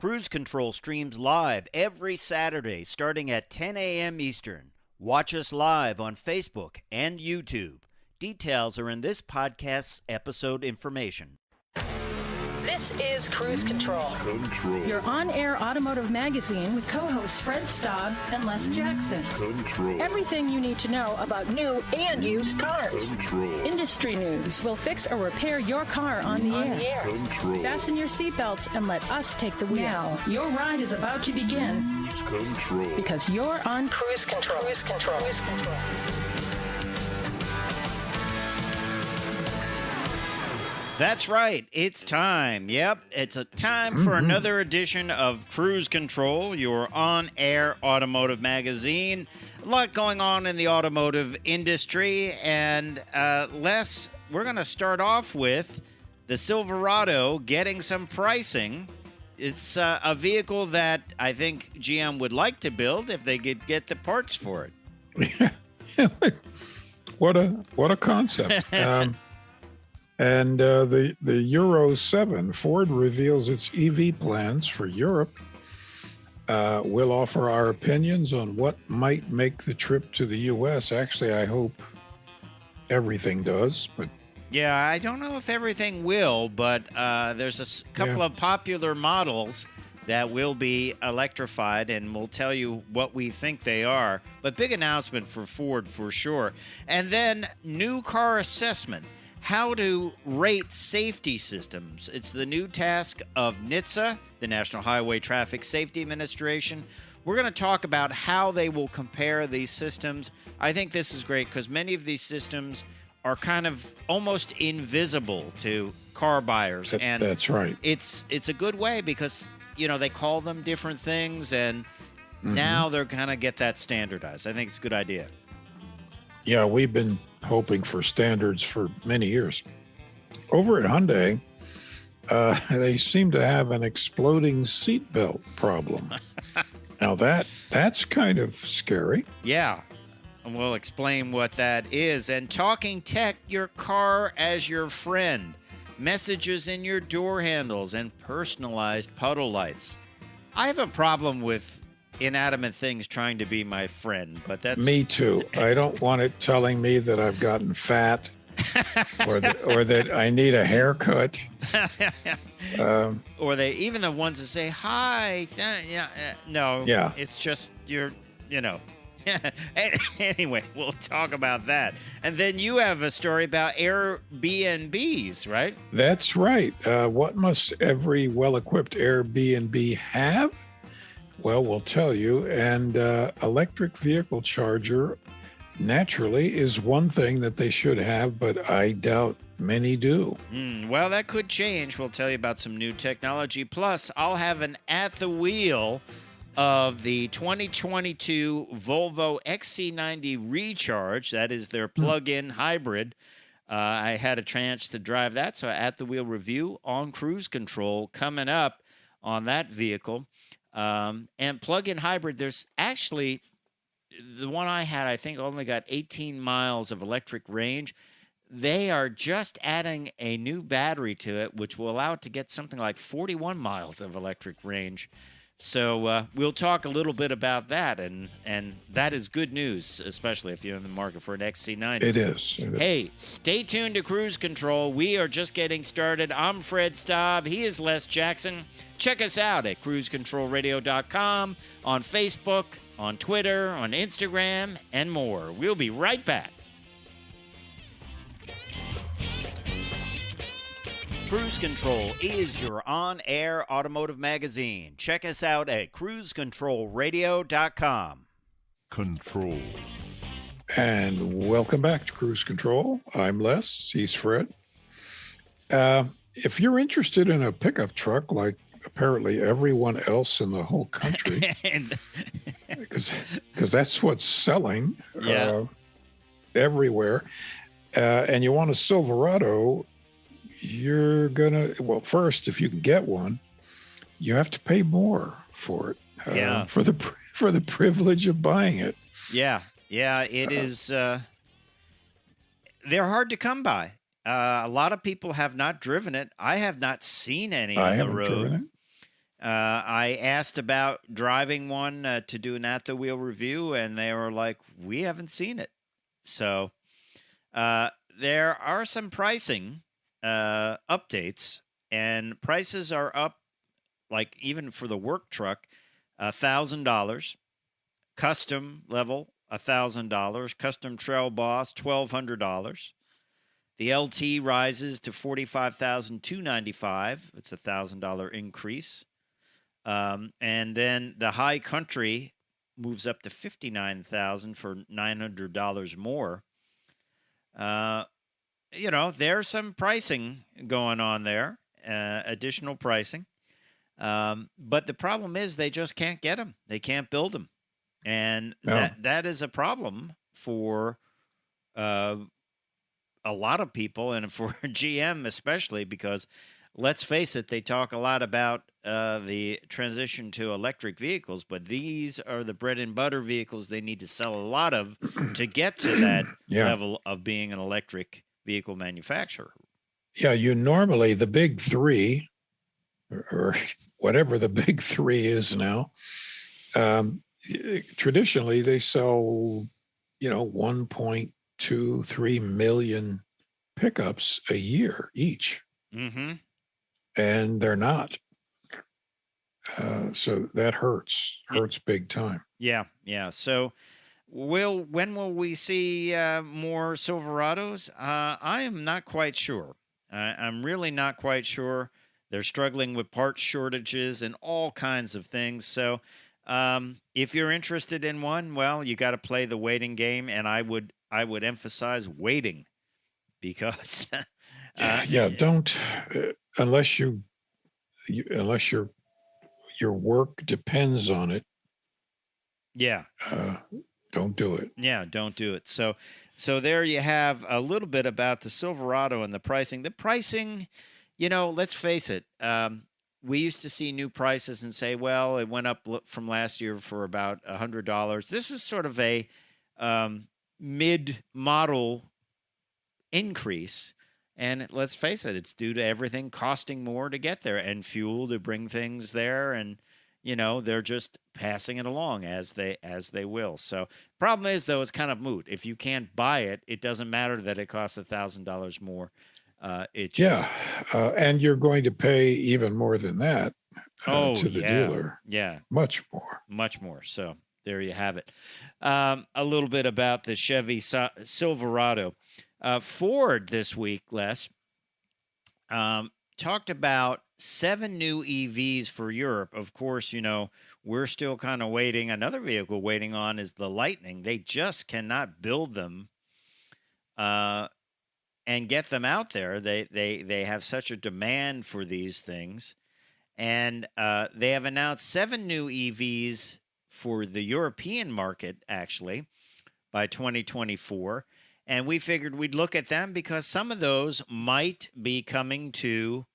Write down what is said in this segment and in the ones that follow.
Cruise Control streams live every Saturday starting at 10 a.m. Eastern. Watch us live on Facebook and YouTube. Details are in this podcast's episode information. This is Cruise Control. Your on-air automotive magazine with co-hosts Fred Staub and Les Jackson. Everything you need to know about new and used cars. Industry news. We'll fix or repair your car on the air. Fasten your seatbelts and let us take the wheel. Now, your ride is about to begin. Because you're on Cruise Control. Cruise Control. Cruise Control. That's right. It's time. Yep. It's a time for another edition of Cruise Control, your on-air automotive magazine. A lot going on in the automotive industry. And Les, we're going to start off with the Silverado getting some pricing. It's a vehicle that I think GM would like to build if they could get the parts for it. What a concept. And the Euro 7, Ford reveals its EV plans for Europe. We'll offer our opinions on what might make the trip to the U.S. Actually, I hope everything does. But yeah, I don't know if everything will, but there's a couple of popular models that will be electrified, and we'll tell you what we think they are. But big announcement for Ford for sure. And then new car assessment. How to rate safety systems. It's the new task of NHTSA, the National Highway Traffic Safety Administration. We're going to talk about how they will compare these systems. I think this is great because many of these systems are kind of almost invisible to car buyers. And that's right. It's a good way because, you know, they call them different things, and now they're going to get that standardized. I think it's a good idea. Yeah, we've been hoping for standards for many years. Over at Hyundai, they seem to have an exploding seatbelt problem. Now that's kind of scary. Yeah, and we'll explain what that is. And talking tech, your car as your friend, messages in your door handles, and personalized puddle lights. I have a problem with inanimate things trying to be my friend, but that's me too. I don't want it telling me that I've gotten fat or that I need a haircut. Or they even the ones that say hi. No. Yeah. It's just Anyway, we'll talk about that. And then you have a story about AirB and B's, right? That's right. What must every well-equipped AirB and B have? Well, we'll tell you. And electric vehicle charger, naturally, is one thing that they should have, but I doubt many do. Well, that could change. We'll tell you about some new technology. Plus, I'll have an at the wheel of the 2022 Volvo XC90 Recharge. That is their plug-in hybrid. I had a chance to drive that, so at the wheel review on Cruise Control coming up on that vehicle. And plug-in hybrid, there's actually, the one I had, I think only got 18 miles of electric range. They are just adding a new battery to it, which will allow it to get something like 41 miles of electric range. So we'll talk a little bit about that, and that is good news, especially if you're in the market for an XC90. It is. Hey, stay tuned to Cruise Control. We are just getting started. I'm Fred Staub. He is Les Jackson. Check us out at cruisecontrolradio.com, on Facebook, on Twitter, on Instagram, and more. We'll be right back. Cruise Control is your on-air automotive magazine. Check us out at cruisecontrolradio.com. Control. And welcome back to Cruise Control. I'm Les. He's Fred. If you're interested in a pickup truck like apparently everyone else in the whole country, because that's what's selling everywhere, and you want a Silverado, you're gonna, well, first, if you can get one, you have to pay more for it. For the privilege of buying it. Yeah, it is. They're hard to come by. A lot of people have not driven it. I have not seen any on the road. I asked about driving one to do an at-the-wheel review, and they were like, we haven't seen it. So there are some pricing updates, and prices are up, like even for the work truck, $1,000. Custom level, $1,000. Custom Trail Boss, $1,200. The LT rises to $45,295. It's a $1,000 increase. And then the High Country moves up to $59,000 for $900 more. There's some pricing going on there, additional pricing. But the problem is they just can't get them. They can't build them. And that is a problem for a lot of people, and for GM especially, because let's face it, they talk a lot about the transition to electric vehicles, but these are the bread and butter vehicles they need to sell a lot of to get to that level of being an electric vehicle manufacturer. Yeah, normally the big three, or whatever the big three is now, traditionally they sell, 1.23 million pickups a year each. Mm-hmm. And they're not. So that hurts big time. Yeah. So when will we see more Silverados? I am not quite sure. I'm really not quite sure. They're struggling with parts shortages and all kinds of things. So if you're interested in one, well, you got to play the waiting game, and I would emphasize waiting, because don't unless your work depends on it. Yeah. Don't do it. Yeah, don't do it. So there you have a little bit about the Silverado and the pricing. The pricing, let's face it. We used to see new prices and say, well, it went up from last year for about $100. This is sort of a mid-model increase. And let's face it, it's due to everything costing more to get there, and fuel to bring things there. And, they're just passing it along as they will. So problem is, though, it's kind of moot. If you can't buy it, it doesn't matter that it costs $1,000 more. And you're going to pay even more than that to the dealer. Yeah. Much more. Much more. So there you have it. A little bit about the Chevy Silverado. Ford this week, Les, talked about 7 new EVs for Europe. Of course, we're still kind of waiting. Another vehicle waiting on is the Lightning. They just cannot build them and get them out there. They have such a demand for these things. And they have announced 7 new EVs for the European market, actually, by 2024. And we figured we'd look at them because some of those might be coming to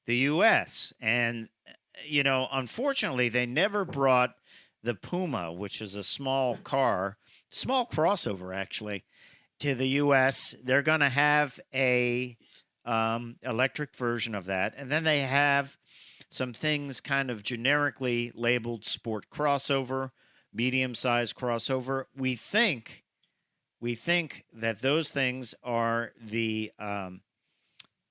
the U.S. And, unfortunately, they never brought the Puma, which is a small crossover, actually, to the U.S. They're going to have a electric version of that. And then they have some things kind of generically labeled sport crossover, medium-sized crossover. We think that those things are the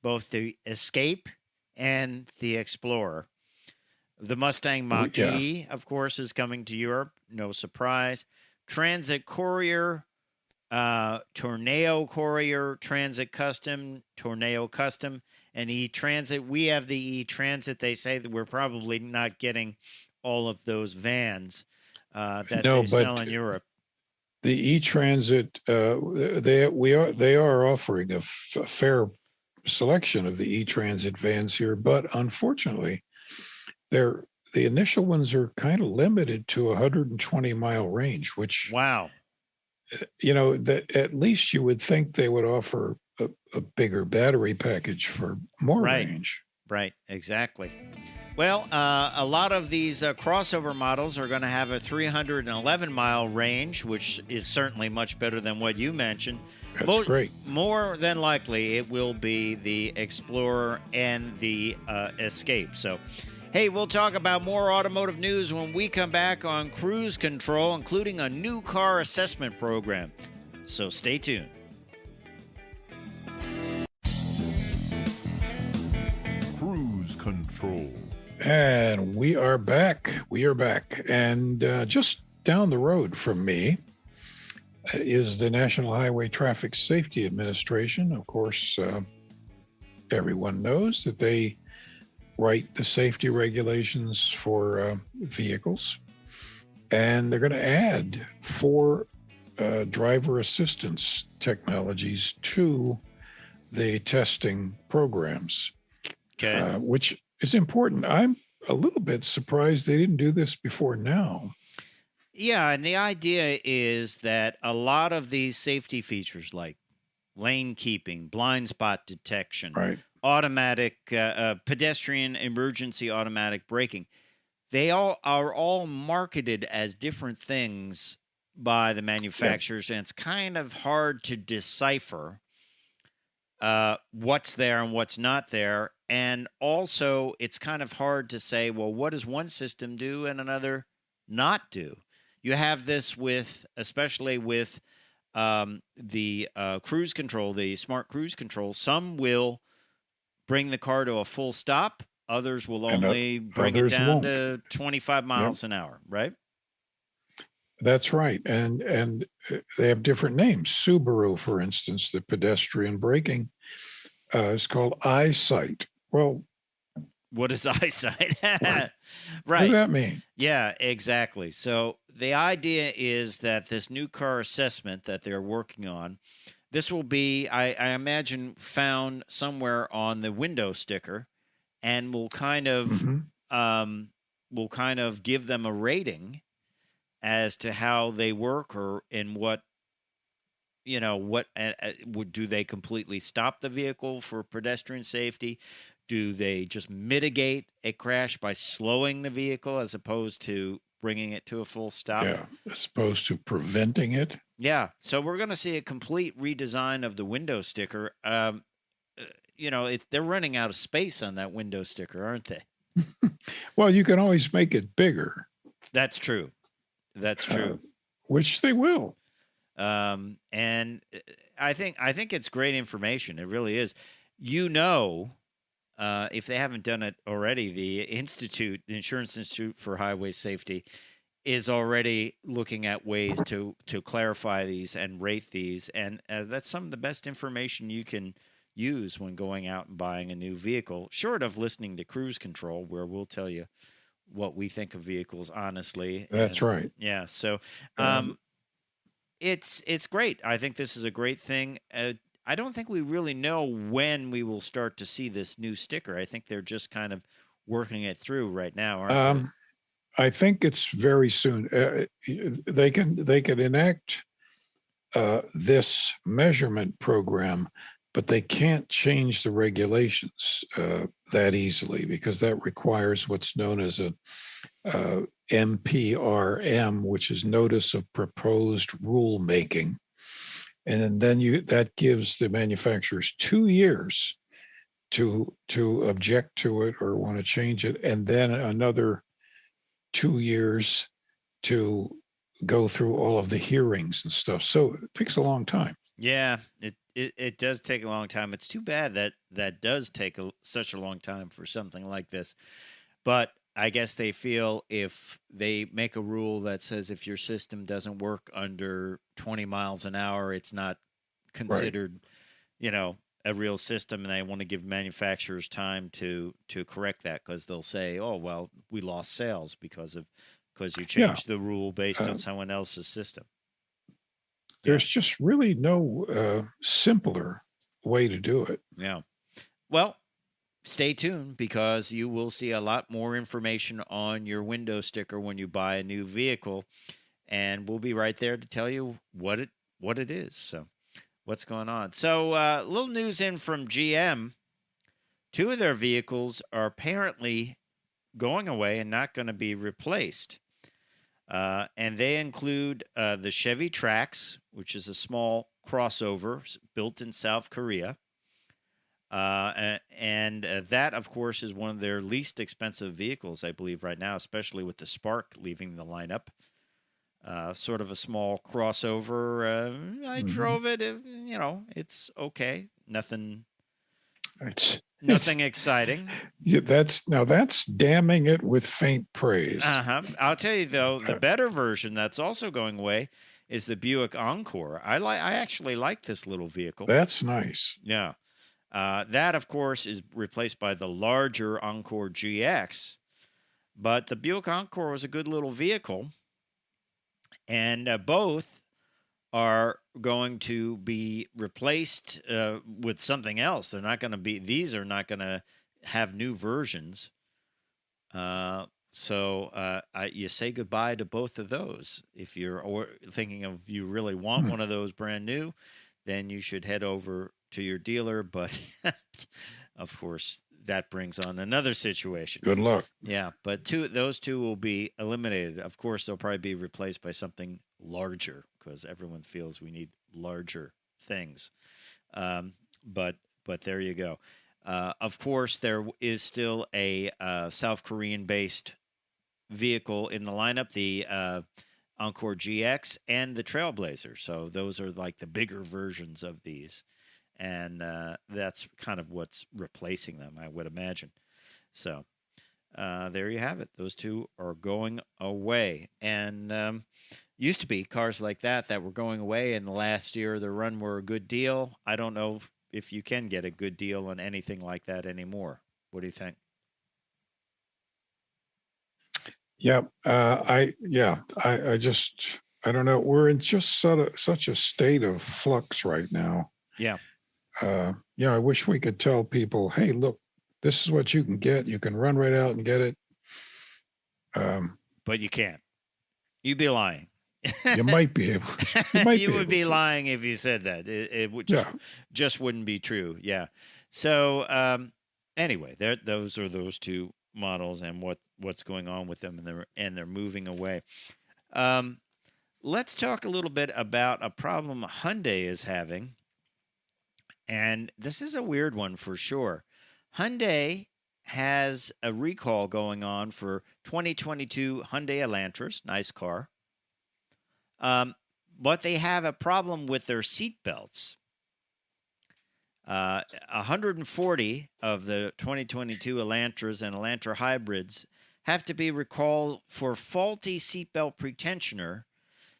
both the Escape and the Explorer. The Mustang Mach-E, of course, is coming to Europe. No surprise. Transit Courier, Tornado Courier, Transit Custom, Tornado Custom, and E-Transit. We have the E-Transit. They say that we're probably not getting all of those vans that they sell in Europe. The E-Transit, they are offering a fair selection of the E-Transit vans here, but unfortunately, the initial ones are kind of limited to 120-mile range, which, wow, that at least you would think they would offer a bigger battery package for more range. Right, exactly. Well, a lot of these crossover models are going to have a 311-mile range, which is certainly much better than what you mentioned. That's great. More than likely, it will be the Explorer and the Escape. So Hey, we'll talk about more automotive news when we come back on Cruise Control, including a new car assessment program. So stay tuned. Cruise Control. And we are back. We are back. And just down the road from me is the National Highway Traffic Safety Administration. Of course, everyone knows that they write the safety regulations for vehicles. And they're going to add 4 driver assistance technologies to the testing programs, which is important. I'm a little bit surprised they didn't do this before now. Yeah, and the idea is that a lot of these safety features like lane keeping, blind spot detection, Right. automatic pedestrian emergency automatic braking, they all are all marketed as different things by the manufacturers, and it's kind of hard to decipher what's there and what's not there. And also, it's kind of hard to say, well, what does one system do and another not do? You have this with, especially with the cruise control, the smart cruise control. Some will bring the car to a full stop. Others will only bring it down to 25 miles an hour, right? That's right. And they have different names. Subaru, for instance, the pedestrian braking is called eyesight. Well, what is eyesight? Right. Right. What does that mean? Yeah, exactly. So the idea is that this new car assessment that they're working on, this will be, I imagine, found somewhere on the window sticker, and will kind of give them a rating as to how they work, or in what, do they completely stop the vehicle for pedestrian safety? Do they just mitigate a crash by slowing the vehicle as opposed to bringing it to a full stop? Yeah, as opposed to preventing it. Yeah. So we're going to see a complete redesign of the window sticker. They're running out of space on that window sticker, aren't they? Well, you can always make it bigger. That's true. That's true. Which they will. And I think it's great information. It really is. If they haven't done it already, the Insurance Institute for Highway Safety, is already looking at ways to clarify these and rate these. And that's some of the best information you can use when going out and buying a new vehicle, short of listening to Cruise Control, where we'll tell you what we think of vehicles honestly. That's right. Yeah. So it's great. I think this is a great thing. I don't think we really know when we will start to see this new sticker. I think they're just kind of working it through right now, aren't they? I think it's very soon. They can enact this measurement program, but they can't change the regulations that easily, because that requires what's known as a NPRM, which is Notice of Proposed Rulemaking. And then that gives the manufacturers 2 years to object to it or want to change it, and then another 2 years to go through all of the hearings and stuff. So it takes a long time. Yeah, it does take a long time. It's too bad that does take such a long time for something like this. But I guess they feel if they make a rule that says if your system doesn't work under 20 miles an hour, it's not considered, a real system, and they want to give manufacturers time to correct that, because they'll say, oh, well, we lost sales because you changed the rule based on someone else's system. There's just really no simpler way to do it. Yeah. Well, stay tuned, because you will see a lot more information on your window sticker when you buy a new vehicle, and we'll be right there to tell you what it is. So what's going on? So a little news in from GM. 2 of their vehicles are apparently going away and not going to be replaced. And they include the Chevy Trax, which is a small crossover built in South Korea. And that, of course, is one of their least expensive vehicles, I believe, right now, especially with the Spark leaving the lineup. Sort of a small crossover. I drove it. It's okay. Nothing exciting. Yeah, that's damning it with faint praise. I'll tell you though, the better version that's also going away is the Buick Encore. I actually like this little vehicle. That's nice. Yeah. That, of course, is replaced by the larger Encore GX. But the Buick Encore was a good little vehicle. And both are going to be replaced with something else. These are not going to have new versions. So you say goodbye to both of those. If you're thinking of you really want one of those brand new, then you should head over to your dealer. But of course, that brings on another situation. Good luck. Yeah, but those two will be eliminated. Of course, they'll probably be replaced by something larger because everyone feels we need larger things. But there you go. Of course, there is still a South Korean-based vehicle in the lineup, the Encore GX and the Trailblazer. So those are like the bigger versions of these. And that's kind of what's replacing them, I would imagine. So there you have it. Those two are going away. And used to be cars like that were going away, and the last year the run were a good deal. I don't know if you can get a good deal on anything like that anymore. What do you think? Yeah, I don't know. We're in just such a state of flux right now. Yeah. I wish we could tell people, hey, look, this is what you can get. You can run right out and get it. But you can't. You'd be lying. You might be able. You would be lying if you said that. It would just wouldn't be true. Yeah. So anyway, those are those two models and what's going on with them, and they're moving away. Let's talk a little bit about a problem Hyundai is having. And this is a weird one for sure. Hyundai has a recall going on for 2022 Hyundai Elantras, nice car. But they have a problem with their seat belts. 140 of the 2022 Elantras and Elantra hybrids have to be recalled for faulty seatbelt pretensioner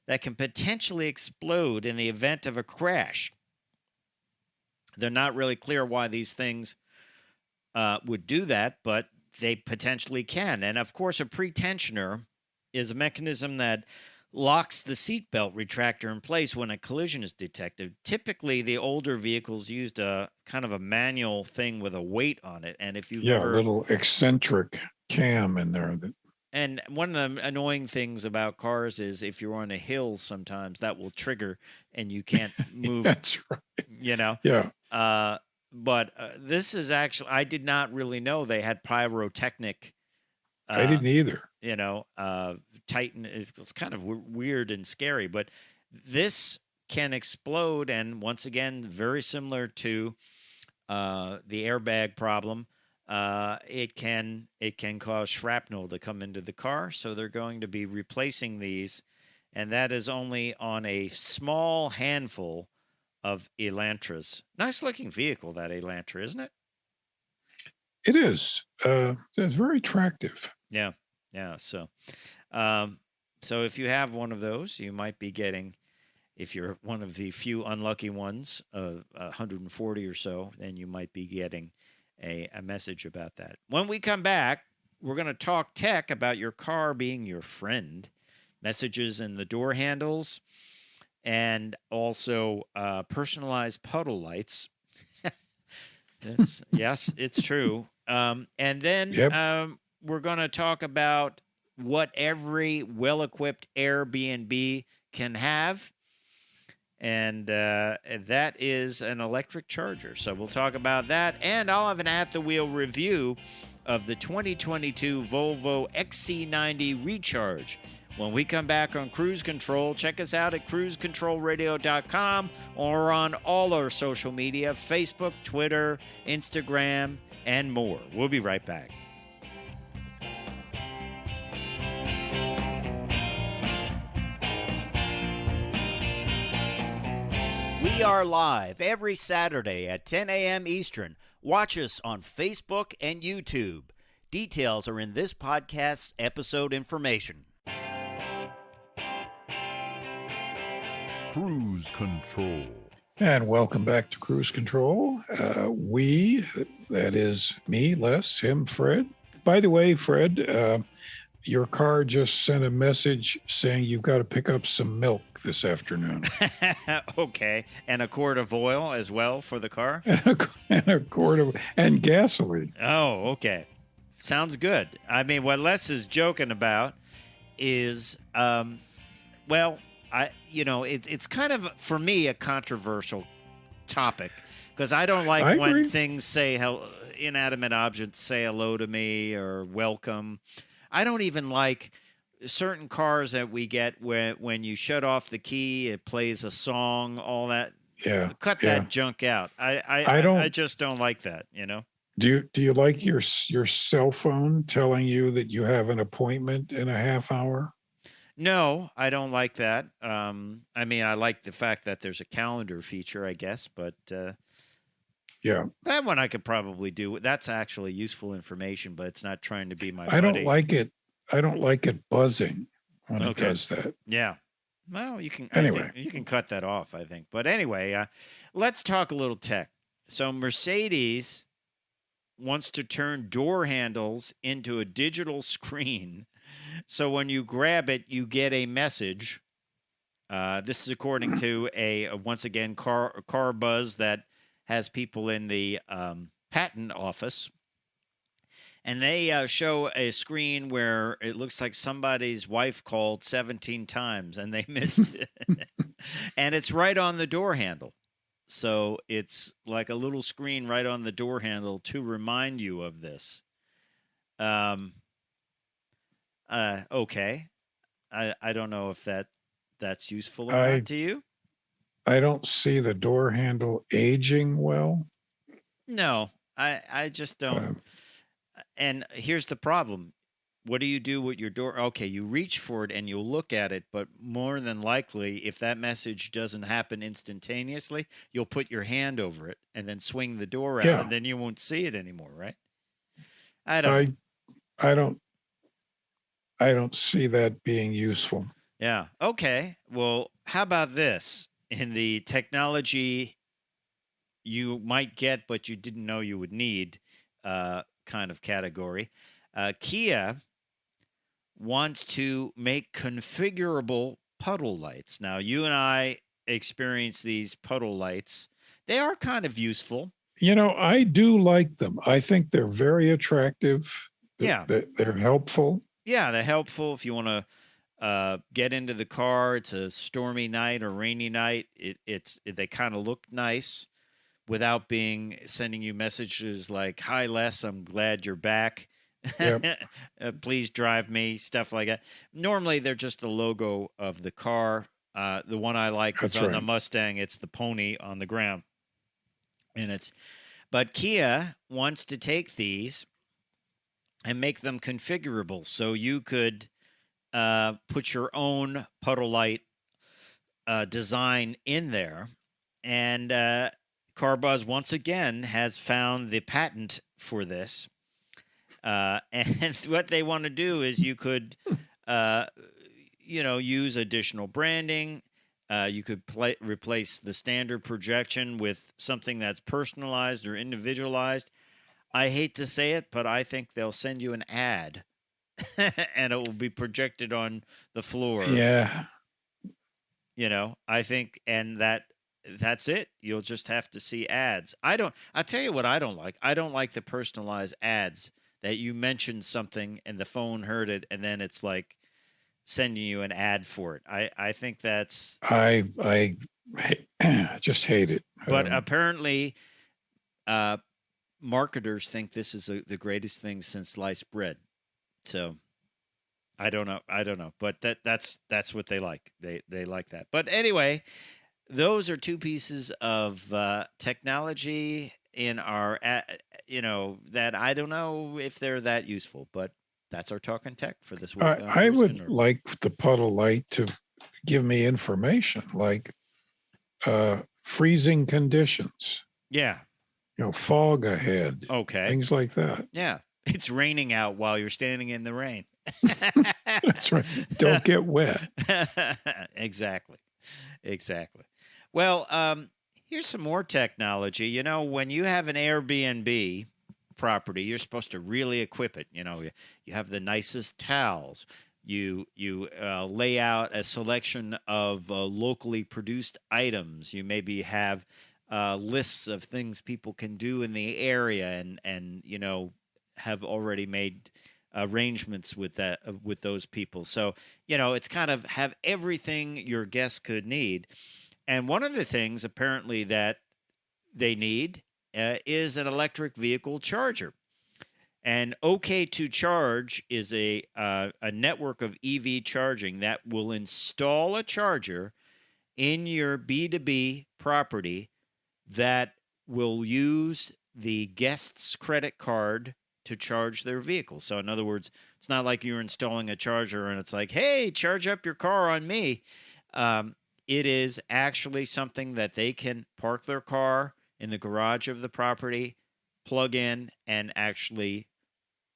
that can potentially explode in the event of a crash. They're not really clear why these things would do that, but they potentially can. And, of course, a pretensioner is a mechanism that locks the seatbelt retractor in place when a collision is detected. Typically, the older vehicles used a kind of a manual thing with a weight on it. And if you've a little eccentric cam in there. And one of the annoying things about cars is if you're on a hill, sometimes that will trigger and you can't move. That's right. Yeah. But this is actually, I did not really know they had pyrotechnic. I didn't either. Titan it's kind of weird and scary, but this can explode. And once again, very similar to the airbag problem. It can cause shrapnel to come into the car, so they're going to be replacing these, and that is only on a small handful of Elantras. Nice looking vehicle, that Elantra, isn't it? It is. It's very attractive. Yeah. So if you have one of those, you might be getting, if you're one of the few unlucky ones, 140 or so, then you might be getting a message about that. When we come back, we're going to talk tech about your car being your friend, messages in the door handles, and also personalized puddle lights. Yes, it's true. And then we're going to talk about what every well-equipped AirB and B can have. And that is an electric charger. So we'll talk about that. And I'll have an at-the-wheel review of the 2022 Volvo XC90 Recharge, When we come back on Cruise Control, check us out at cruisecontrolradio.com or on all our social media, Facebook, Twitter, Instagram, and more. We'll be right back. We are live every Saturday at 10 a.m. Eastern. Watch us on Facebook and YouTube. Details are in this podcast's episode information. Cruise Control. And welcome back to Cruise Control. We, that is me, Les, him, Fred. By the way, Fred, your car just sent a message saying you've got to pick up some milk this afternoon. Okay. And a quart of oil as well for the car? and a quart of, and gasoline. Oh, okay. Sounds good. I mean, what Les is joking about is, it's kind of, for me, a controversial topic because I don't like when agree. things say, inanimate objects say hello to me or welcome. I don't even like certain cars that we get where when you shut off the key, it plays a song, all that. Yeah. Cut that junk out. I just don't like that, you know? Do you like your cell phone telling you that you have an appointment in a half hour? No, I don't like that. I mean, I like the fact that there's a calendar feature, I guess, but yeah, that one I could probably do. That's actually useful information, but it's not trying to be my I buddy. don't like it. I don't like it buzzing when it does that. Yeah. Well, you can Anyway. you can cut that off, I think. But anyway, let's talk a little tech. So Mercedes wants to turn door handles into a digital screen. So when you grab it, you get a message. This is according to once again, car buzz that has people in the patent office. And they show a screen where it looks like somebody's wife called 17 times and they missed it. And it's right on the door handle. So it's like a little screen right on the door handle to remind you of this. Okay. I don't know if that's useful or not to you. I don't see the door handle aging well. No, I just don't. And here's the problem. What do you do with your door? Okay, you reach for it and you'll look at it, but more than likely, if that message doesn't happen instantaneously, you'll put your hand over it and then swing the door out, and then you won't see it anymore, right? I don't see that being useful. Yeah. Okay. Well, how about this? In the technology you might get, but you didn't know you would need kind of category, Kia wants to make configurable puddle lights. Now, you and I experience these puddle lights. They are kind of useful. You know, I do like them. I think they're very attractive. Yeah. They're helpful. Yeah, they're helpful if you want to get into the car. It's a stormy night or rainy night. They kind of look nice without sending you messages like, "Hi, Les, I'm glad you're back. Yep. Please drive me," stuff like that. Normally, they're just the logo of the car. The one I like is on the Mustang. It's the pony on the ground. But Kia wants to take these and make them configurable. So you could put your own puddle light design in there. And CarBuzz, once again, has found the patent for this. And what they want to do is you could, use additional branding. You could replace the standard projection with something that's personalized or individualized. I hate to say it, but I think they'll send you an ad and it will be projected on the floor. Yeah. I think, and that's it. You'll just have to see ads. I'll tell you what I don't like. I don't like the personalized ads that you mentioned something and the phone heard it and then it's like sending you an ad for it. I think that's... I just hate it. But apparently... marketers think this is the greatest thing since sliced bread. So I don't know. I don't know. But that's what they like. They like that. But anyway, those are two pieces of technology in our, that I don't know if they're that useful, but that's our Talking Tech for this week. I would like the Puddle light to give me information like freezing conditions. Yeah. Fog ahead. Okay. Things like that. Yeah. It's raining out while you're standing in the rain. That's right. Don't get wet. Exactly. Well, here's some more technology. When you have an Airbnb property, you're supposed to really equip it. You have the nicest towels. You lay out a selection of locally produced items. You maybe have lists of things people can do in the area, and have already made arrangements with those people. So it's kind of have everything your guests could need. And one of the things apparently that they need is an electric vehicle charger. And OK2 Charge is a network of EV charging that will install a charger in your B2B property that will use the guest's credit card to charge their vehicle. So in other words, it's not like you're installing a charger and it's like, hey, charge up your car on me. It is actually something that they can park their car in the garage of the property, plug in, and actually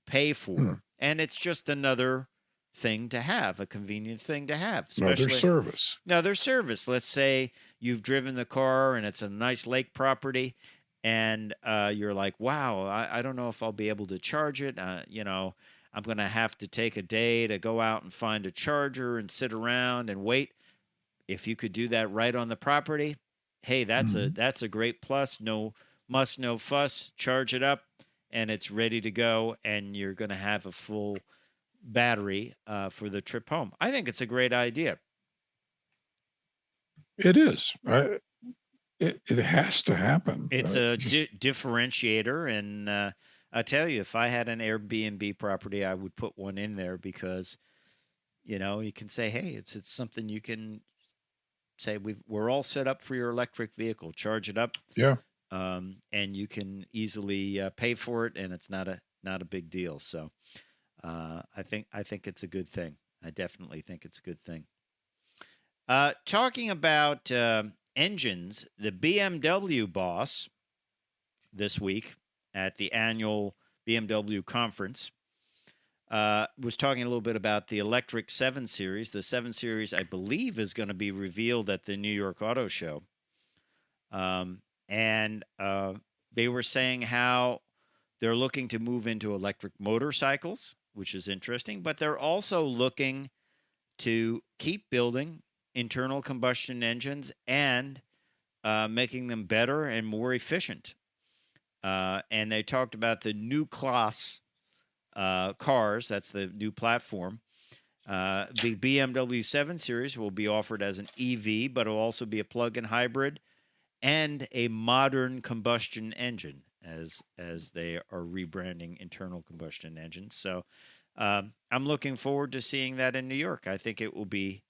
pay for. And it's just another thing to have, a convenient thing to have. Another service. Another service. Let's say you've driven the car and it's a nice lake property, and you're like, wow, I don't know if I'll be able to charge it. I'm going to have to take a day to go out and find a charger and sit around and wait. If you could do that right on the property, hey, that's a great plus. No muss, no fuss. Charge it up, and it's ready to go, and you're going to have a full battery for the trip home. I think it's a great idea. It is. It has to happen. It's a differentiator, and I tell you, if I had an Airbnb property, I would put one in there because, you can say, hey, it's something you can say we're all set up for your electric vehicle. Charge it up. Yeah. And you can easily pay for it, and it's not a big deal. So I think it's a good thing. I definitely think it's a good thing. Talking about engines, the BMW boss this week at the annual BMW conference was talking a little bit about the electric 7 Series. The 7 Series, I believe, is going to be revealed at the New York Auto Show. And they were saying how they're looking to move into electric motorcycles, which is interesting, but they're also looking to keep building internal combustion engines and making them better and more efficient. And they talked about the new class cars. That's the new platform. The BMW 7 Series will be offered as an EV, but it will also be a plug-in hybrid and a modern combustion engine as they are rebranding internal combustion engines. So I'm looking forward to seeing that in New York. I think it will be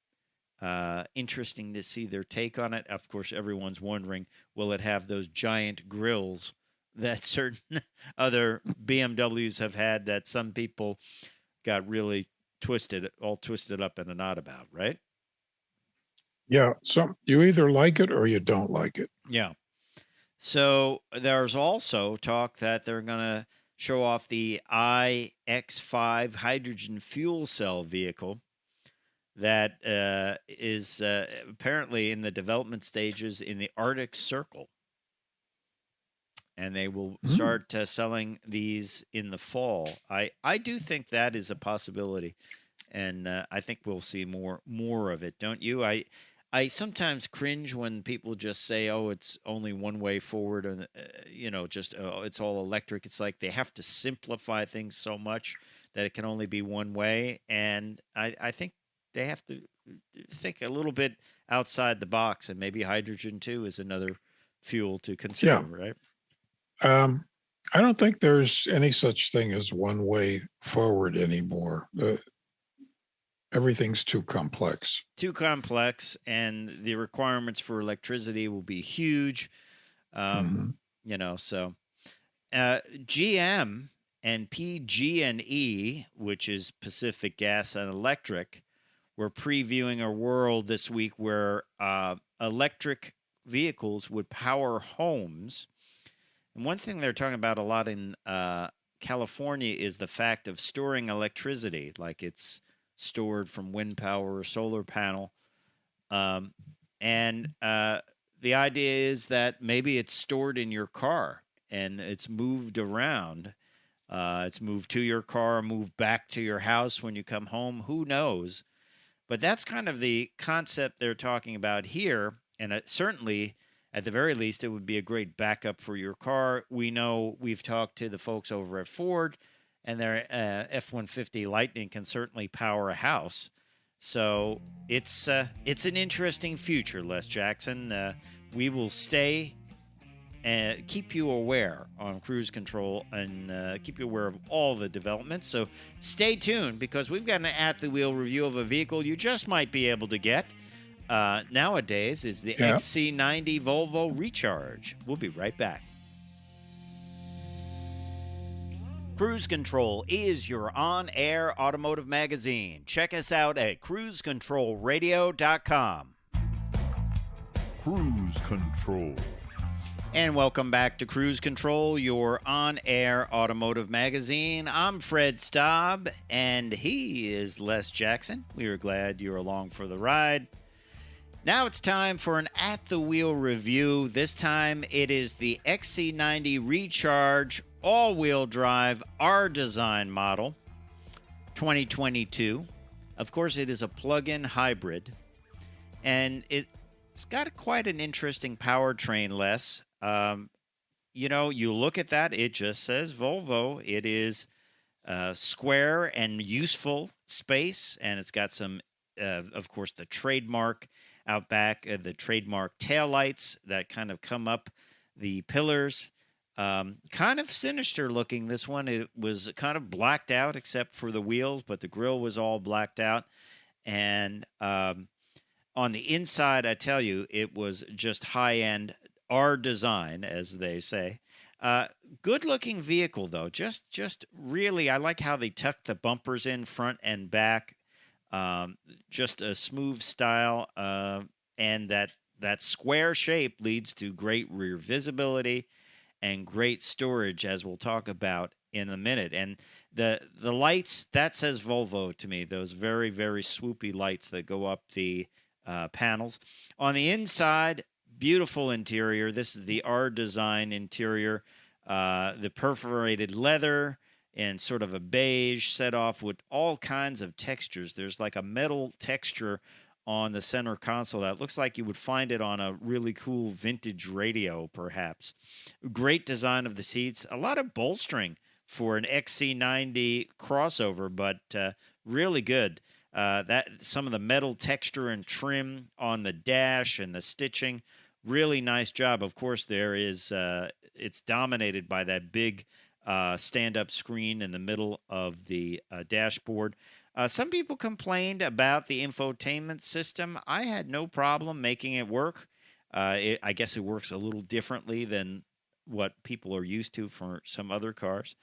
interesting to see their take on it. Of course, everyone's wondering, will it have those giant grills that certain other BMWs have had that some people got really all twisted up in a knot about, right? Yeah. So you either like it or you don't like it. Yeah. So there's also talk that they're going to show off the iX5 hydrogen fuel cell vehicle that is apparently in the development stages in the Arctic Circle. And they will start selling these in the fall. I do think that is a possibility, and I think we'll see more of it, don't you? I sometimes cringe when people just say, "Oh, it's only one way forward," and it's all electric. It's like they have to simplify things so much that it can only be one way, and I think they have to think a little bit outside the box, and maybe hydrogen too is another fuel to consider, right? I don't think there's any such thing as one way forward anymore. Everything's too complex. Too complex, and the requirements for electricity will be huge. So GM and PG&E, which is Pacific Gas and Electric, we're previewing a world this week where electric vehicles would power homes. And one thing they're talking about a lot in California is the fact of storing electricity, like it's stored from wind power or solar panel. And the idea is that maybe it's stored in your car and it's moved around. It's moved to your car, moved back to your house when you come home. Who knows? But that's kind of the concept they're talking about here. And certainly, at the very least, it would be a great backup for your car. We know we've talked to the folks over at Ford, and their F-150 Lightning can certainly power a house. So it's an interesting future, Les Jackson. We will stay and keep you aware on Cruise Control and keep you aware of all the developments. So stay tuned, because we've got an at-the-wheel review of a vehicle you just might be able to get nowadays. Is the XC90 Volvo Recharge. We'll be right back. Cruise Control is your on-air automotive magazine. Check us out at cruisecontrolradio.com. Cruise Control. And welcome back to Cruise Control, your on-air automotive magazine. I'm Fred Staub, and he is Les Jackson. We are glad you're along for the ride. Now it's time for an at-the-wheel review. This time it is the XC90 Recharge all-wheel drive R-Design model, 2022. Of course, it is a plug-in hybrid, and it's got quite an interesting powertrain, Les. You look at that, it just says Volvo. It is square and useful space, and it's got some, of course, the trademark out back, the trademark taillights that kind of come up the pillars. Kind of sinister looking, this one. It was kind of blacked out except for the wheels, but the grille was all blacked out. And on the inside, I tell you, it was just high-end R design, as they say. Good-looking vehicle, though. Just really, I like how they tucked the bumpers in front and back. Just a smooth style, and that square shape leads to great rear visibility and great storage, as we'll talk about in a minute. And the lights, that says Volvo to me, those very, very swoopy lights that go up the panels. On the inside, beautiful interior. This is the R design interior. The perforated leather and sort of a beige set off with all kinds of textures. There's like a metal texture on the center console that looks like you would find it on a really cool vintage radio, perhaps. Great design of the seats. A lot of bolstering for an XC90 crossover, but really good. That some of the metal texture and trim on the dash and the stitching, really nice job. Of course, there is it's dominated by that big stand-up screen in the middle of the dashboard. Some people complained about the infotainment system. I had no problem making it work. I guess it works a little differently than what people are used to for some other cars.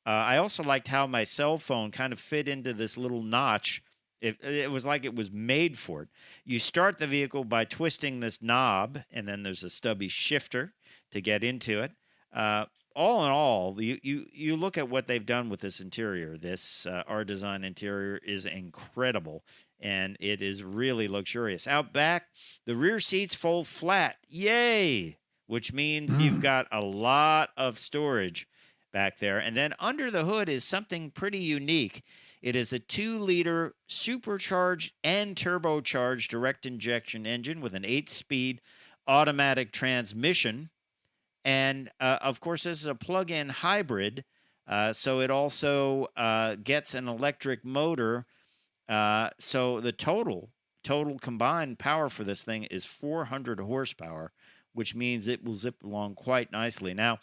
I also liked how my cell phone kind of fit into this little notch. It was like it was made for it. You start the vehicle by twisting this knob, and then there's a stubby shifter to get into it. All in all, you look at what they've done with this interior. This R-Design interior is incredible, and it is really luxurious. Out back, the rear seats fold flat. Yay! Which means you've got a lot of storage back there. And then under the hood is something pretty unique. It is a 2-liter supercharged and turbocharged direct injection engine with an 8-speed automatic transmission. And, of course, this is a plug-in hybrid, so it also gets an electric motor. So the total combined power for this thing is 400 horsepower, which means it will zip along quite nicely. Now,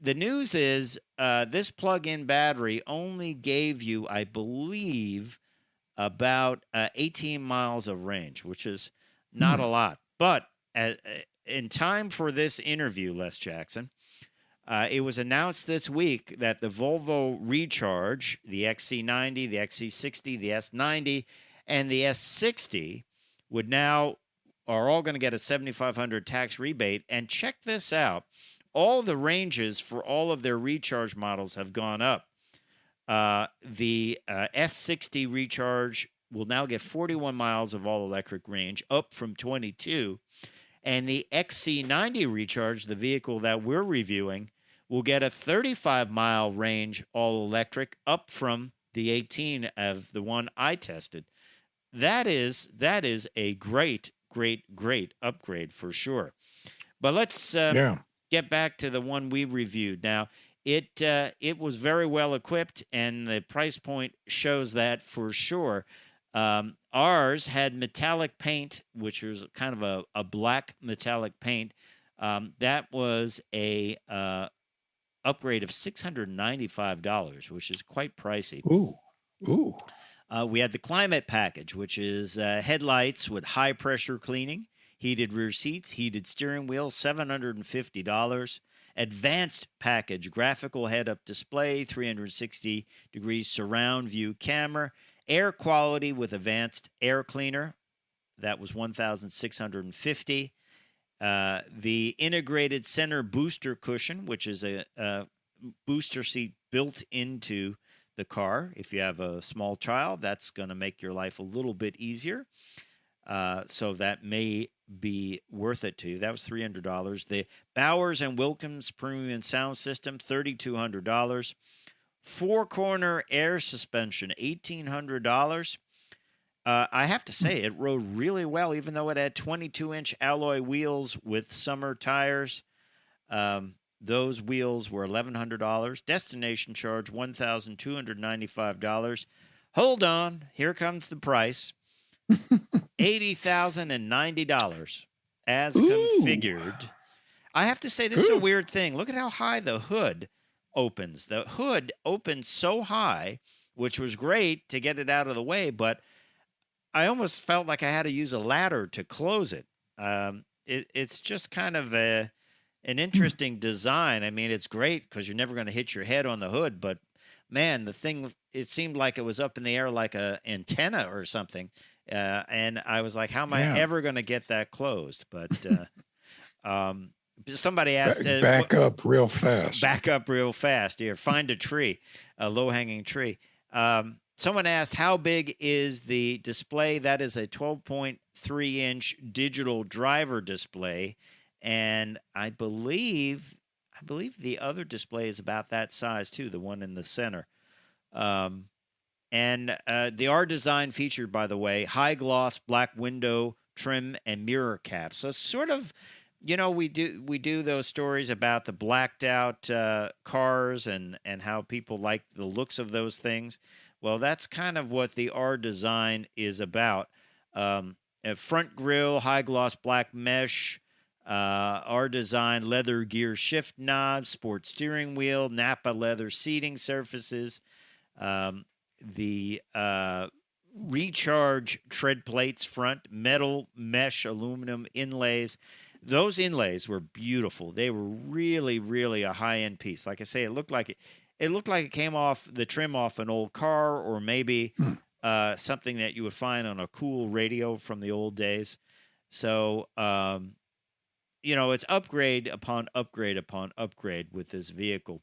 the news is this plug-in battery only gave you, I believe, about 18 miles of range, which is not a lot. But in time for this interview, Les Jackson, it was announced this week that the Volvo Recharge, the XC90, the XC60, the S90, and the S60 are all going to get a $7,500 tax rebate. And check this out. All the ranges for all of their Recharge models have gone up. The S60 Recharge will now get 41 miles of all-electric range, up from 22. And the XC90 Recharge, the vehicle that we're reviewing, will get a 35-mile range all-electric, up from the 18 of the one I tested. That is a great upgrade for sure. But let's get back to the one we reviewed. Now, it was very well equipped, and the price point shows that for sure. Ours had metallic paint, which was kind of a black metallic paint. That was a upgrade of $695, which is quite pricey. Ooh. We had the climate package, which is headlights with high pressure cleaning, heated rear seats, heated steering wheel, $750. Advanced package, graphical head-up display, 360 degrees surround view camera, air quality with advanced air cleaner. That was $1,650. The integrated center booster cushion, which is a booster seat built into the car. If you have a small child, that's going to make your life a little bit easier. So that may be worth it to you. That was $300. The Bowers and Wilkins premium sound system, $3,200. Four-corner air suspension, $1,800. I have to say, it rode really well, even though it had 22-inch alloy wheels with summer tires. Those wheels were $1,100. Destination charge, $1,295. Hold on. Here comes the price. $80,090 as configured. I have to say, this is a weird thing. Look at how high the hood opens. The hood opens so high, which was great to get it out of the way, but I almost felt like I had to use a ladder to close it. It's just kind of an interesting design. I mean, it's great because you're never going to hit your head on the hood, but man, the thing, it seemed like it was up in the air like a antenna or something. And I was like, how am I ever going to get that closed? But somebody asked... back up real fast. Back up real fast. Here, find a tree, a low-hanging tree. Someone asked, how big is the display? That is a 12.3-inch digital driver display. And I believe the other display is about that size, too, the one in the center. And the R design featured, by the way, high gloss black window trim and mirror caps. So sort of, you know, we do those stories about the blacked out cars and how people like the looks of those things. Well, that's kind of what the R design is about. A front grille, high gloss black mesh, R design leather gear shift knobs, sports steering wheel, Napa leather seating surfaces. The Recharge tread plates front, metal mesh aluminum inlays. Those inlays were beautiful. They were really, really a high-end piece. Like I say, it looked like it came off the trim off an old car, or maybe something that you would find on a cool radio from the old days. So, you know, it's upgrade upon upgrade upon upgrade with this vehicle.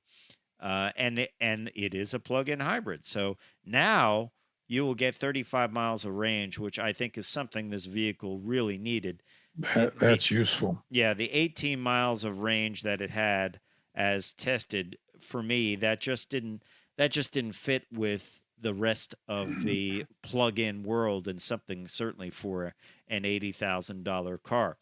And it is a plug-in hybrid. So now you will get 35 miles of range, which I think is something this vehicle really needed. That's useful. Yeah, the 18 miles of range that it had as tested, for me, that just didn't fit with the rest of the plug-in world, and something certainly for an $80,000 car.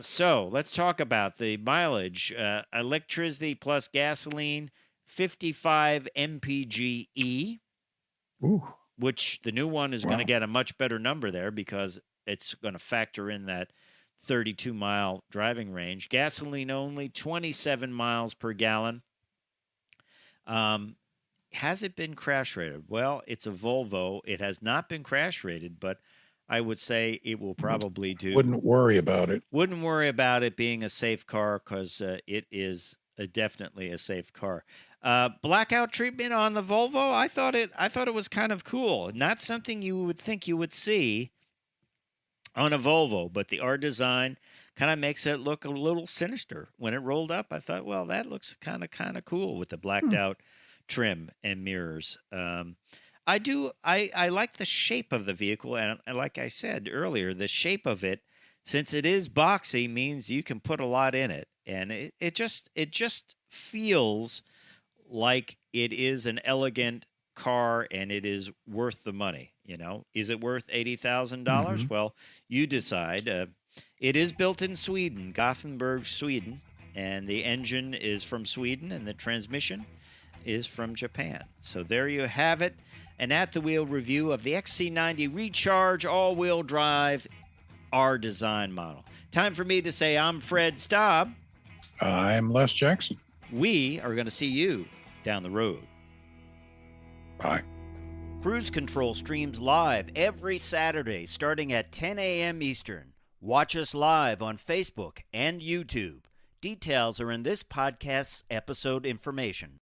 So let's talk about the mileage. Electricity plus gasoline, 55 mpge, which the new one is going to get a much better number there because it's going to factor in that 32-mile driving range. Gasoline only, 27 miles per gallon. has it been crash rated? Well, it's a Volvo. It has not been crash rated, but I would say it will probably do. Wouldn't worry about it. Wouldn't worry about it being a safe car because it is definitely a safe car. Blackout treatment on the Volvo. I thought it was kind of cool. Not something you would think you would see on a Volvo, but the R design kind of makes it look a little sinister. When it rolled up, I thought, well, that looks kind of cool with the blacked out trim and mirrors. I like the shape of the vehicle, and like I said earlier, the shape of it, since it is boxy, means you can put a lot in it, and it just feels like it is an elegant car, and it is worth the money. Is it worth $80,000? Well, you decide. It is built in Sweden, Gothenburg, Sweden, and the engine is from Sweden, and the transmission is from Japan. So there you have it. An at-the-wheel review of the XC90 Recharge all-wheel drive R-Design model. Time for me to say I'm Fred Staub. I'm Les Jackson. We are going to see you down the road. Bye. Cruise Control streams live every Saturday starting at 10 a.m. Eastern. Watch us live on Facebook and YouTube. Details are in this podcast's episode information.